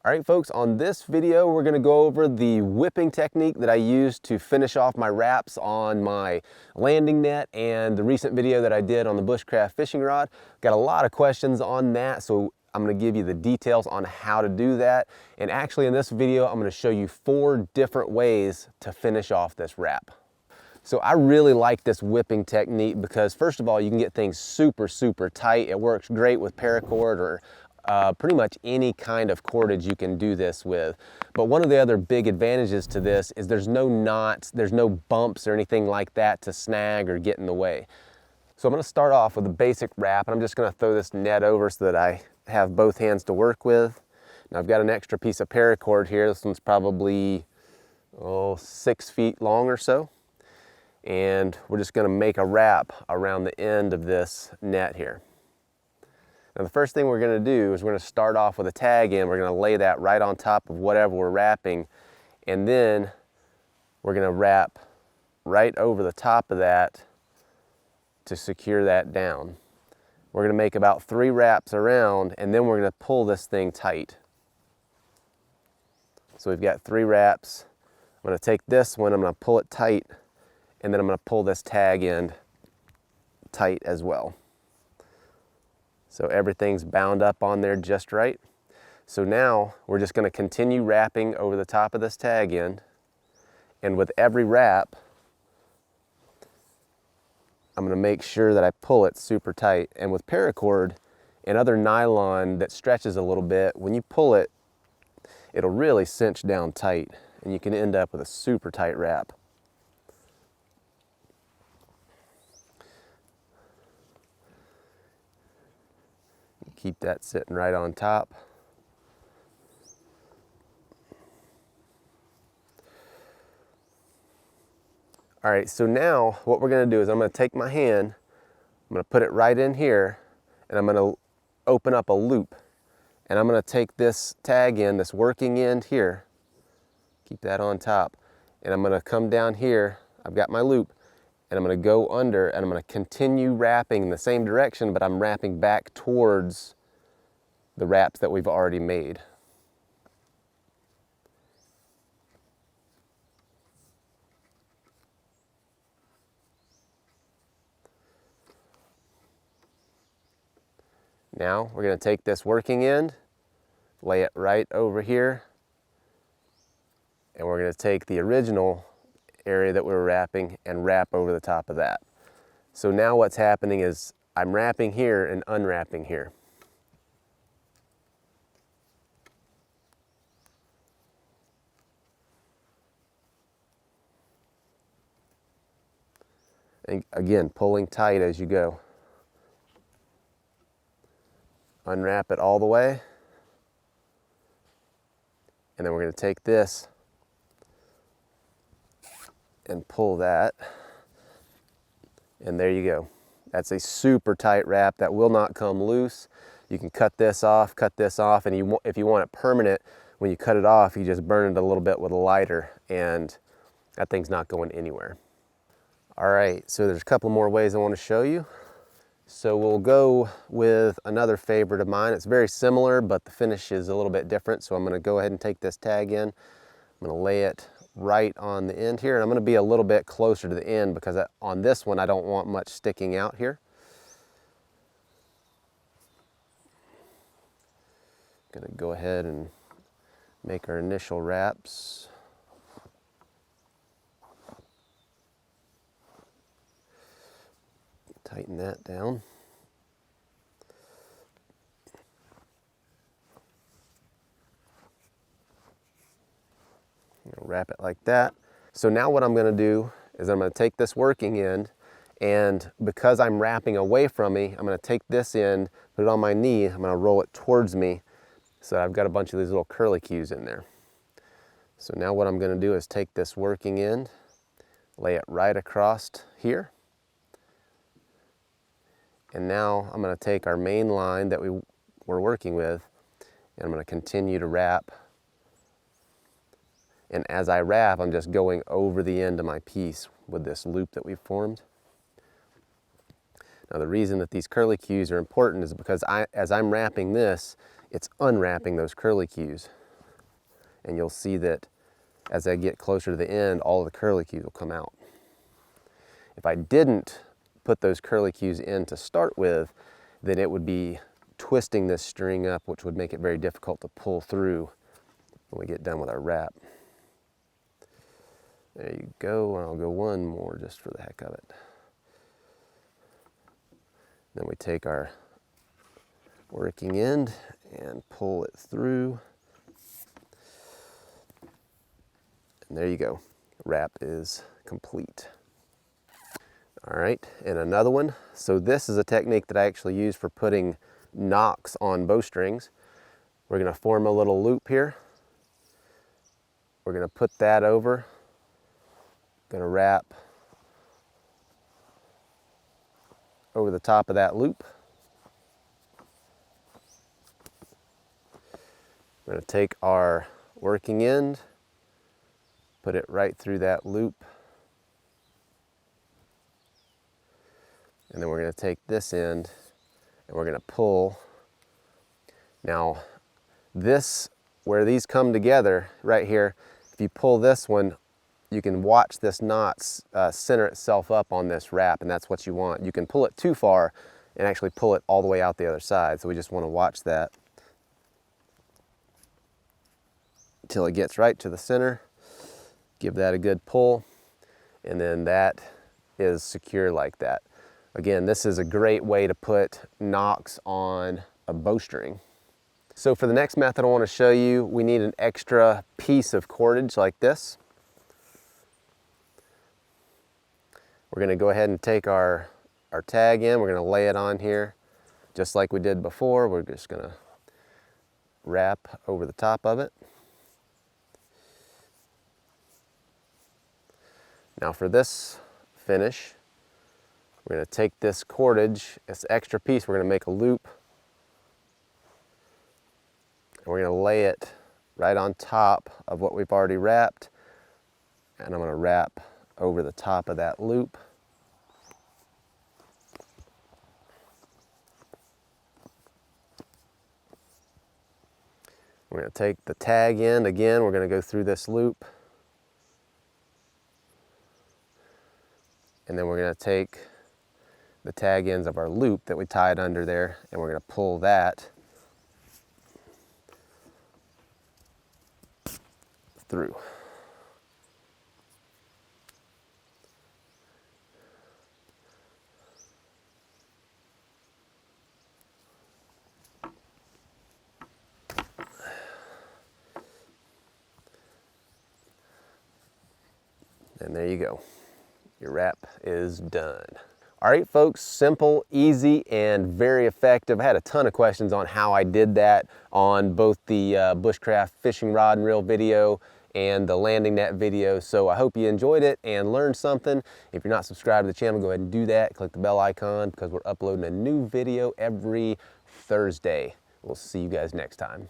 All right, folks, on this video, we're gonna go over the whipping technique that I use to finish off my wraps on my landing net and the recent video that I did on the Bushcraft fishing rod. Got a lot of questions on that, so I'm gonna give you the details on how to do that. And actually in this video, I'm gonna show you 4 different ways to finish off this wrap. So I really like this whipping technique because first of all, you can get things super tight. It works great with paracord or pretty much any kind of cordage you can do this with. But one of the other big advantages to this is there's no knots, there's no bumps or anything like that to snag or get in the way. So I'm gonna start off with a basic wrap, and I'm just gonna throw this net over so that I have both hands to work with. Now I've got an extra piece of paracord here. This one's probably 6 feet long or so. And we're just gonna make a wrap around the end of this net here. Now the first thing we're gonna do is we're gonna start off with a tag in. We're gonna lay that right on top of whatever we're wrapping, and then we're gonna wrap right over the top of that to secure that down. We're gonna make about 3 wraps around, and then we're gonna pull this thing tight. So we've got 3 wraps. I'm gonna take this one, I'm gonna pull it tight, and then I'm gonna pull this tag end tight as well. So everything's bound up on there just right. So now we're just gonna continue wrapping over the top of this tag end. And with every wrap, I'm gonna make sure that I pull it super tight. And with paracord and other nylon that stretches a little bit, when you pull it, it'll really cinch down tight and you can end up with a super tight wrap. Keep that sitting right on top. All right, so now what we're gonna do is I'm gonna take my hand, I'm gonna put it right in here, and I'm gonna open up a loop. And I'm gonna take this tag end, this working end here, keep that on top, and I'm gonna come down here, I've got my loop, and I'm gonna go under, and I'm gonna continue wrapping in the same direction, but I'm wrapping back towards the wraps that we've already made. Now we're gonna take this working end, lay it right over here, and we're gonna take the original area that we were wrapping and wrap over the top of that. So now what's happening is I'm wrapping here and unwrapping here. And again, pulling tight as you go. Unwrap it all the way. And then we're going to take this and pull that. And there you go. That's a super tight wrap that will not come loose. You can cut this off, and if you want it permanent, when you cut it off, you just burn it a little bit with a lighter, and that thing's not going anywhere. All right, so there's a couple more ways I want to show you. So we'll go with another favorite of mine. It's very similar, but the finish is a little bit different. So I'm gonna go ahead and take this tag in. I'm gonna lay it right on the end here, and I'm gonna be a little bit closer to the end because on this one, I don't want much sticking out here. Gonna go ahead and make our initial wraps. Tighten that down. Wrap it like that. So now what I'm going to do is I'm going to take this working end, and because I'm wrapping away from me, I'm going to take this end, put it on my knee, I'm going to roll it towards me so that I've got a bunch of these little curlicues in there. So now what I'm going to do is take this working end, lay it right across here. And now I'm going to take our main line that we were working with, and I'm going to continue to wrap. And as I wrap, I'm just going over the end of my piece with this loop that we've formed. Now the reason that these curlicues are important is because as I'm wrapping this, it's unwrapping those curlicues. and you'll see that as I get closer to the end, all of the curlicues will come out. If I didn't put those curlicues in to start with, then it would be twisting this string up, which would make it very difficult to pull through when we get done with our wrap. There you go, and I'll go one more just for the heck of it. Then we take our working end and pull it through. And there you go, wrap is complete. All right, and another one. So this is a technique that I actually use for putting nocks on bowstrings. We're gonna form a little loop here. We're gonna put that over. Gonna wrap over the top of that loop. We're gonna take our working end, put it right through that loop. And then we're going to take this end and we're going to pull. Now this, where these come together right here, if you pull this one, you can watch this knot center itself up on this wrap, and that's what you want. You can pull it too far and actually pull it all the way out the other side. So we just want to watch that until it gets right to the center. Give that a good pull, and then that is secure like that. Again, this is a great way to put nocks on a bowstring. So for the next method I want to show you, we need an extra piece of cordage like this. We're going to go ahead and take our tag in. We're going to lay it on here just like we did before. We're just going to wrap over the top of it. Now for this finish, we're going to take this cordage, this extra piece, we're going to make a loop, and we're going to lay it right on top of what we've already wrapped, and I'm going to wrap over the top of that loop. We're going to take the tag in again, we're going to go through this loop, and then we're going to take the tag ends of our loop that we tied under there, and we're going to pull that through. And there you go. Your wrap is done. All right, folks, simple, easy, and very effective. I had a ton of questions on how I did that on both the Bushcraft fishing rod and reel video and the landing net video. So I hope you enjoyed it and learned something. If you're not subscribed to the channel, go ahead and do that. Click the bell icon because we're uploading a new video every Thursday. We'll see you guys next time.